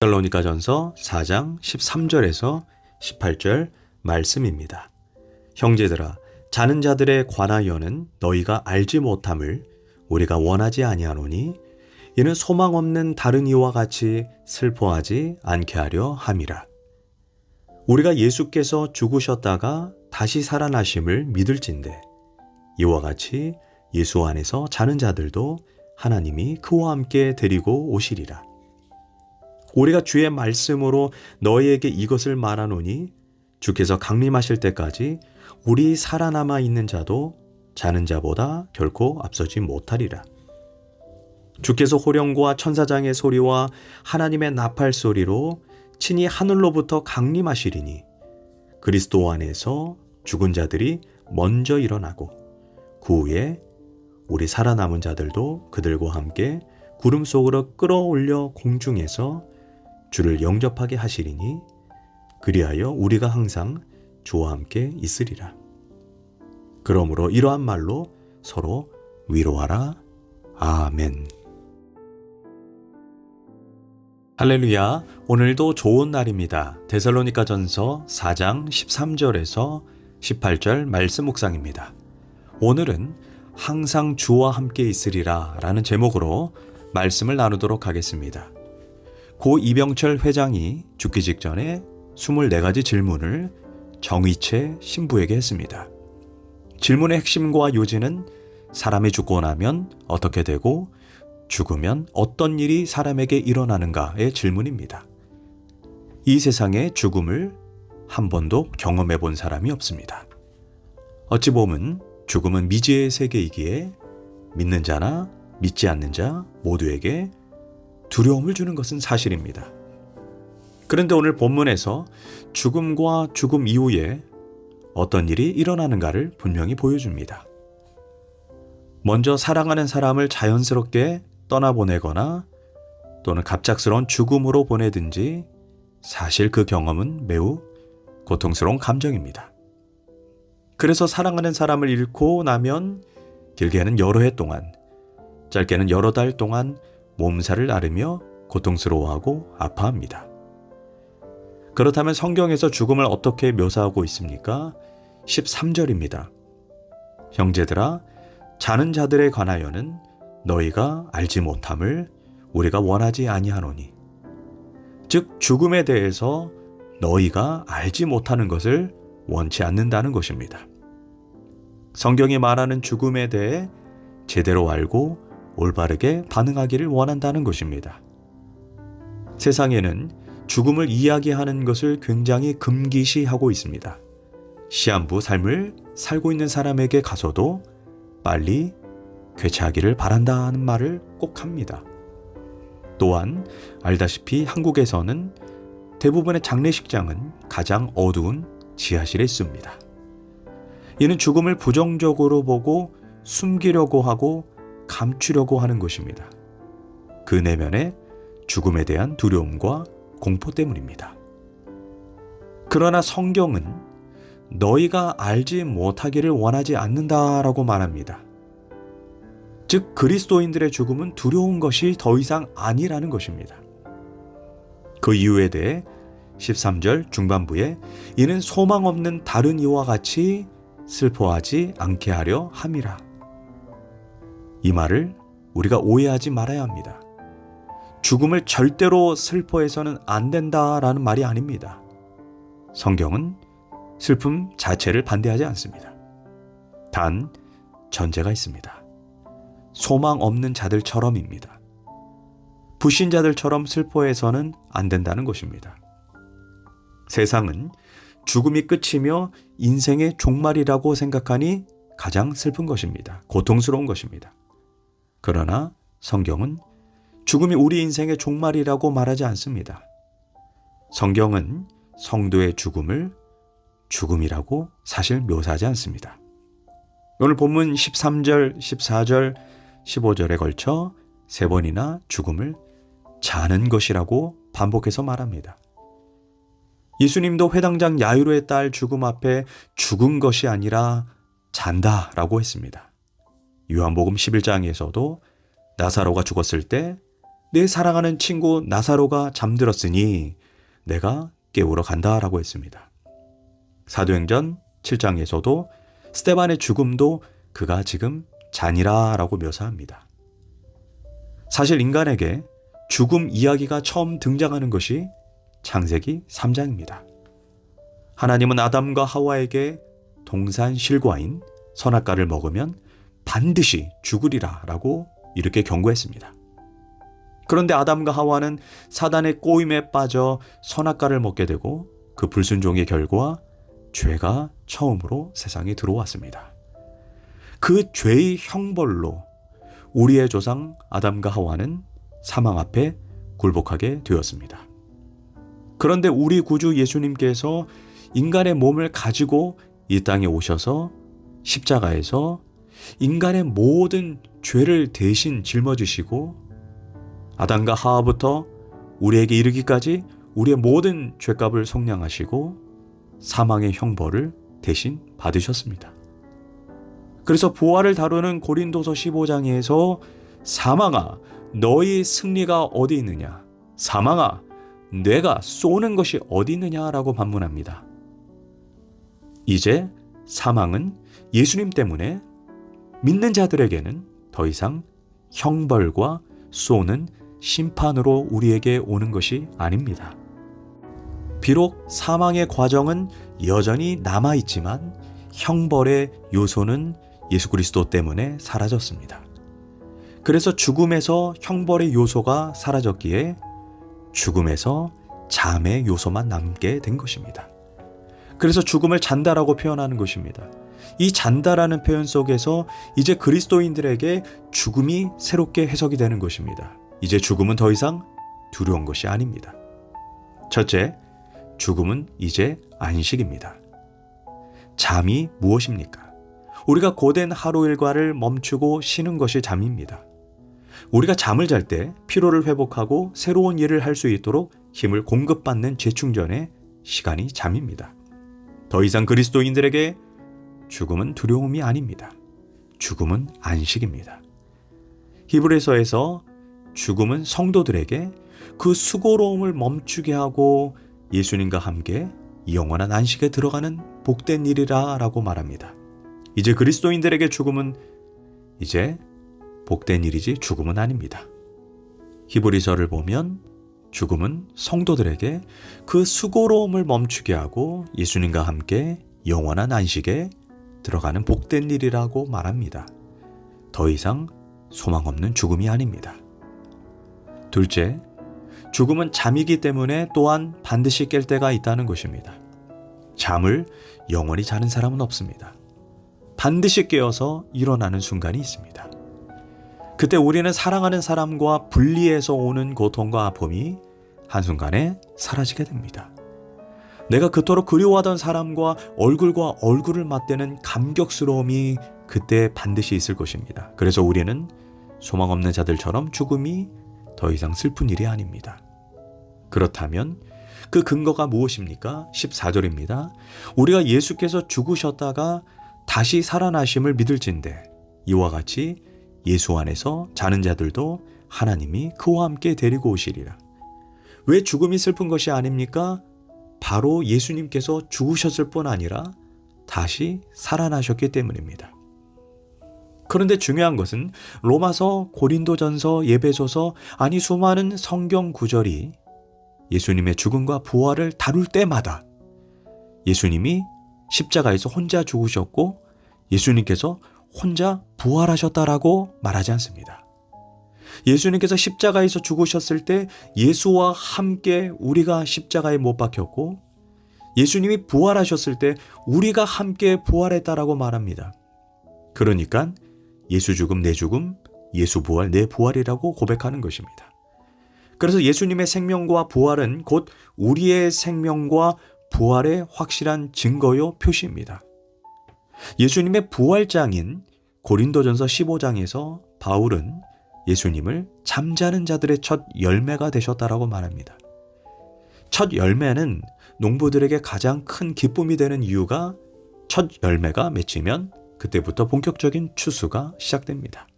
데살로니가전서 4장 13절에서 18절 말씀입니다. 형제들아, 자는 자들에 관하여는 너희가 알지 못함을 우리가 원하지 아니하노니 이는 소망 없는 다른 이와 같이 슬퍼하지 않게 하려 함이라. 우리가 예수께서 죽으셨다가 다시 살아나심을 믿을진대 이와 같이 예수 안에서 자는 자들도 하나님이 그와 함께 데리고 오시리라. 우리가 주의 말씀으로 너희에게 이것을 말하노니 주께서 강림하실 때까지 우리 살아남아 있는 자도 자는 자보다 결코 앞서지 못하리라. 주께서 호령과 천사장의 소리와 하나님의 나팔 소리로 친히 하늘로부터 강림하시리니 그리스도 안에서 죽은 자들이 먼저 일어나고 그 후에 우리 살아남은 자들도 그들과 함께 구름 속으로 끌어올려 공중에서 주를 영접하게 하시리니 그리하여 우리가 항상 주와 함께 있으리라. 그러므로 이러한 말로 서로 위로하라. 아멘. 할렐루야. 오늘도 좋은 날입니다. 데살로니가전서 4장 13절에서 18절 말씀 묵상입니다. 오늘은 항상 주와 함께 있으리라 라는 제목으로 말씀을 나누도록 하겠습니다. 고 이병철 회장이 죽기 직전에 24가지 질문을 정의채 신부에게 했습니다. 질문의 핵심과 요지는 사람이 죽고 나면 어떻게 되고 죽으면 어떤 일이 사람에게 일어나는가의 질문입니다. 이 세상에 죽음을 한 번도 경험해 본 사람이 없습니다. 어찌 보면 죽음은 미지의 세계이기에 믿는 자나 믿지 않는 자 모두에게 두려움을 주는 것은 사실입니다. 그런데 오늘 본문에서 죽음과 죽음 이후에 어떤 일이 일어나는가를 분명히 보여줍니다. 먼저 사랑하는 사람을 자연스럽게 떠나보내거나 또는 갑작스러운 죽음으로 보내든지 사실 그 경험은 매우 고통스러운 감정입니다. 그래서 사랑하는 사람을 잃고 나면 길게는 여러 해 동안, 짧게는 여러 달 동안 몸살을 앓으며 고통스러워하고 아파합니다. 그렇다면 성경에서 죽음을 어떻게 묘사하고 있습니까? 13절입니다. 형제들아, 자는 자들에 관하여는 너희가 알지 못함을 우리가 원하지 아니하노니. 즉 죽음에 대해서 너희가 알지 못하는 것을 원치 않는다는 것입니다. 성경이 말하는 죽음에 대해 제대로 알고 올바르게 반응하기를 원한다는 것입니다. 세상에는 죽음을 이야기하는 것을 굉장히 금기시하고 있습니다. 시한부 삶을 살고 있는 사람에게 가서도 빨리 쾌차하기를 바란다는 말을 꼭 합니다. 또한 알다시피 한국에서는 대부분의 장례식장은 가장 어두운 지하실에 있습니다. 이는 죽음을 부정적으로 보고 숨기려고 하고 감추려고 하는 것입니다. 그 내면의 죽음에 대한 두려움과 공포 때문입니다. 그러나 성경은 너희가 알지 못하기를 원하지 않는다라고 말합니다. 즉 그리스도인들의 죽음은 두려운 것이 더 이상 아니라는 것입니다. 그 이유에 대해 13절 중반부에 이는 소망 없는 다른 이와 같이 슬퍼하지 않게 하려 함이라. 이 말을 우리가 오해하지 말아야 합니다. 죽음을 절대로 슬퍼해서는 안 된다라는 말이 아닙니다. 성경은 슬픔 자체를 반대하지 않습니다. 단 전제가 있습니다. 소망 없는 자들처럼입니다. 불신자들처럼 슬퍼해서는 안 된다는 것입니다. 세상은 죽음이 끝이며 인생의 종말이라고 생각하니 가장 슬픈 것입니다. 고통스러운 것입니다. 그러나 성경은 죽음이 우리 인생의 종말이라고 말하지 않습니다. 성경은 성도의 죽음을 죽음이라고 사실 묘사하지 않습니다. 오늘 본문 13절, 14절, 15절에 걸쳐 3번이나 죽음을 자는 것이라고 반복해서 말합니다. 예수님도 회당장 야이로의 딸 죽음 앞에 죽은 것이 아니라 잔다라고 했습니다. 요한복음 11장에서도 나사로가 죽었을 때 내 사랑하는 친구 나사로가 잠들었으니 내가 깨우러 간다라고 했습니다. 사도행전 7장에서도 스데반의 죽음도 그가 지금 잔이라라고 묘사합니다. 사실 인간에게 죽음 이야기가 처음 등장하는 것이 창세기 3장입니다. 하나님은 아담과 하와에게 동산실과인 선악과를 먹으면 반드시 죽으리라 라고 이렇게 경고했습니다. 그런데 아담과 하와는 사단의 꼬임에 빠져 선악과를 먹게 되고 그 불순종의 결과 죄가 처음으로 세상에 들어왔습니다. 그 죄의 형벌로 우리의 조상 아담과 하와는 사망 앞에 굴복하게 되었습니다. 그런데 우리 구주 예수님께서 인간의 몸을 가지고 이 땅에 오셔서 십자가에서 인간의 모든 죄를 대신 짊어지시고 아담과 하와부터 우리에게 이르기까지 우리의 모든 죄값을 속량하시고 사망의 형벌을 대신 받으셨습니다. 그래서 부활을 다루는 고린도서 15장에서 사망아 너희 승리가 어디 있느냐, 사망아 내가 쏘는 것이 어디 있느냐라고 반문합니다. 이제 사망은 예수님 때문에 믿는 자들에게는 더 이상 형벌과 쏘는 심판으로 우리에게 오는 것이 아닙니다. 비록 사망의 과정은 여전히 남아있지만 형벌의 요소는 예수 그리스도 때문에 사라졌습니다. 그래서 죽음에서 형벌의 요소가 사라졌기에 죽음에서 잠의 요소만 남게 된 것입니다. 그래서 죽음을 잔다라고 표현하는 것입니다. 이 잔다라는 표현 속에서 이제 그리스도인들에게 죽음이 새롭게 해석이 되는 것입니다. 이제 죽음은 더 이상 두려운 것이 아닙니다. 첫째, 죽음은 이제 안식입니다. 잠이 무엇입니까? 우리가 고된 하루 일과를 멈추고 쉬는 것이 잠입니다. 우리가 잠을 잘 때 피로를 회복하고 새로운 일을 할 수 있도록 힘을 공급받는 재충전의 시간이 잠입니다. 더 이상 그리스도인들에게 죽음은 두려움이 아닙니다. 죽음은 안식입니다. 히브리서에서 죽음은 성도들에게 그 수고로움을 멈추게 하고 예수님과 함께 영원한 안식에 들어가는 복된 일이라 라고 말합니다. 이제 그리스도인들에게 죽음은 이제 복된 일이지 죽음은 아닙니다. 히브리서를 보면 죽음은 성도들에게 그 수고로움을 멈추게 하고 예수님과 함께 영원한 안식에 들어가는 복된 일이라고 말합니다. 더 이상 소망 없는 죽음이 아닙니다. 둘째, 죽음은 잠이기 때문에 또한 반드시 깰 때가 있다는 것입니다. 잠을 영원히 자는 사람은 없습니다. 반드시 깨어서 일어나는 순간이 있습니다. 그때 우리는 사랑하는 사람과 분리해서 오는 고통과 아픔이 한순간에 사라지게 됩니다. 내가 그토록 그리워하던 사람과 얼굴과 얼굴을 맞대는 감격스러움이 그때 반드시 있을 것입니다. 그래서 우리는 소망 없는 자들처럼 죽음이 더 이상 슬픈 일이 아닙니다. 그렇다면 그 근거가 무엇입니까? 14절입니다. 우리가 예수께서 죽으셨다가 다시 살아나심을 믿을진대 이와 같이 예수 안에서 자는 자들도 하나님이 그와 함께 데리고 오시리라. 왜 죽음이 슬픈 것이 아닙니까? 바로 예수님께서 죽으셨을 뿐 아니라 다시 살아나셨기 때문입니다. 그런데 중요한 것은 로마서, 고린도전서, 예배소서 아니 수많은 성경 구절이 예수님의 죽음과 부활을 다룰 때마다 예수님이 십자가에서 혼자 죽으셨고 예수님께서 혼자 부활하셨다라고 말하지 않습니다. 예수님께서 십자가에서 죽으셨을 때 예수와 함께 우리가 십자가에 못 박혔고 예수님이 부활하셨을 때 우리가 함께 부활했다라고 말합니다. 그러니까 예수 죽음 내 죽음, 예수 부활 내 부활이라고 고백하는 것입니다. 그래서 예수님의 생명과 부활은 곧 우리의 생명과 부활의 확실한 증거요 표시입니다. 예수님의 부활장인 고린도전서 15장에서 바울은 예수님을 잠자는 자들의 첫 열매가 되셨다라고 말합니다. 첫 열매는 농부들에게 가장 큰 기쁨이 되는 이유가 첫 열매가 맺히면 그때부터 본격적인 추수가 시작됩니다.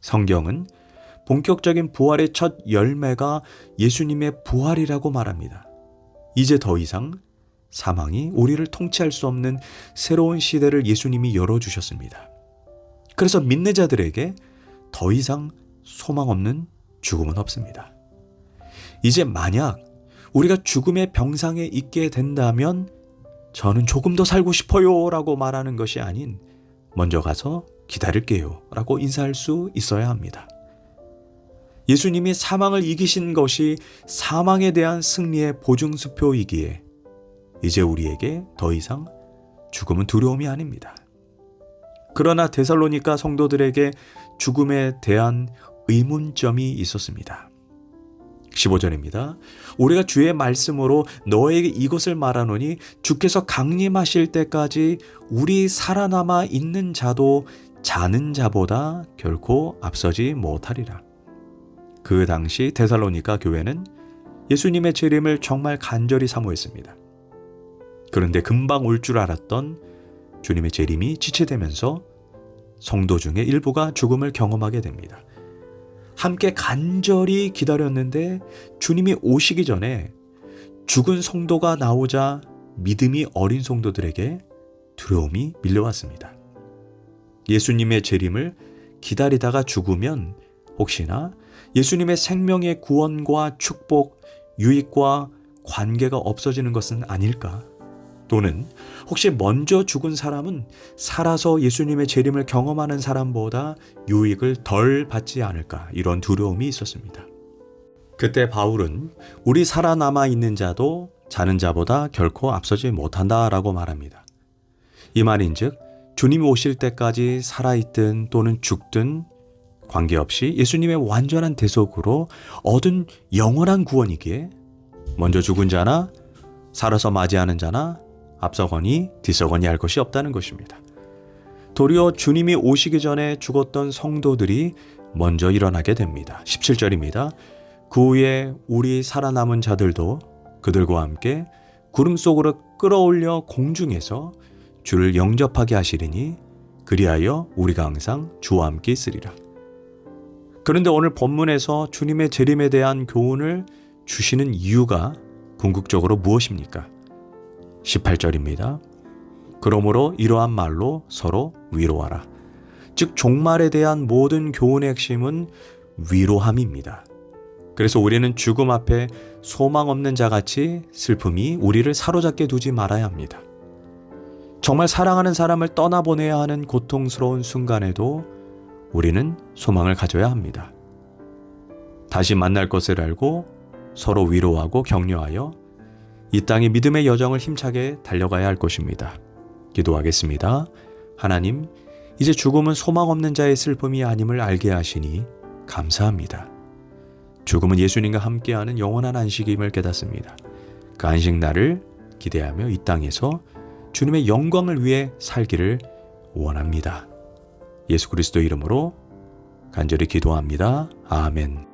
성경은 본격적인 부활의 첫 열매가 예수님의 부활이라고 말합니다. 이제 더 이상 사망이 우리를 통치할 수 없는 새로운 시대를 예수님이 열어주셨습니다. 그래서 믿는 자들에게 더 이상 소망 없는 죽음은 없습니다. 이제 만약 우리가 죽음의 병상에 있게 된다면 저는 조금 더 살고 싶어요 라고 말하는 것이 아닌 먼저 가서 기다릴게요 라고 인사할 수 있어야 합니다. 예수님이 사망을 이기신 것이 사망에 대한 승리의 보증수표이기에 이제 우리에게 더 이상 죽음은 두려움이 아닙니다. 그러나 데살로니가 성도들에게 죽음에 대한 의문점이 있었습니다. 15절입니다. 우리가 주의 말씀으로 너에게 이것을 말하노니 주께서 강림하실 때까지 우리 살아남아 있는 자도 자는 자보다 결코 앞서지 못하리라. 그 당시 데살로니가 교회는 예수님의 재림을 정말 간절히 사모했습니다. 그런데 금방 올 줄 알았던 주님의 재림이 지체되면서 성도 중에 일부가 죽음을 경험하게 됩니다. 함께 간절히 기다렸는데 주님이 오시기 전에 죽은 성도가 나오자 믿음이 어린 성도들에게 두려움이 밀려왔습니다. 예수님의 재림을 기다리다가 죽으면 혹시나 예수님의 생명의 구원과 축복, 유익과 관계가 없어지는 것은 아닐까? 또는 혹시 먼저 죽은 사람은 살아서 예수님의 재림을 경험하는 사람보다 유익을 덜 받지 않을까? 이런 두려움이 있었습니다. 그때 바울은 우리 살아남아 있는 자도 자는 자보다 결코 앞서지 못한다라고 말합니다. 이 말인즉 주님이 오실 때까지 살아있든 또는 죽든 관계없이 예수님의 완전한 대속으로 얻은 영원한 구원이기에 먼저 죽은 자나 살아서 맞이하는 자나 앞서거니 뒤서거니 할 것이 없다는 것입니다. 도리어 주님이 오시기 전에 죽었던 성도들이 먼저 일어나게 됩니다. 17절입니다. 그 후에 우리 살아남은 자들도 그들과 함께 구름 속으로 끌어올려 공중에서 주를 영접하게 하시리니 그리하여 우리가 항상 주와 함께 있으리라. 그런데 오늘 본문에서 주님의 재림에 대한 교훈을 주시는 이유가 궁극적으로 무엇입니까? 18절입니다. 그러므로 이러한 말로 서로 위로하라. 즉 종말에 대한 모든 교훈의 핵심은 위로함입니다. 그래서 우리는 죽음 앞에 소망 없는 자같이 슬픔이 우리를 사로잡게 두지 말아야 합니다. 정말 사랑하는 사람을 떠나보내야 하는 고통스러운 순간에도 우리는 소망을 가져야 합니다. 다시 만날 것을 알고 서로 위로하고 격려하여 이 땅의 믿음의 여정을 힘차게 달려가야 할 것입니다. 기도하겠습니다. 하나님, 이제 죽음은 소망 없는 자의 슬픔이 아님을 알게 하시니 감사합니다. 죽음은 예수님과 함께하는 영원한 안식임을 깨닫습니다. 그 안식날을 기대하며 이 땅에서 주님의 영광을 위해 살기를 원합니다. 예수 그리스도 이름으로 간절히 기도합니다. 아멘.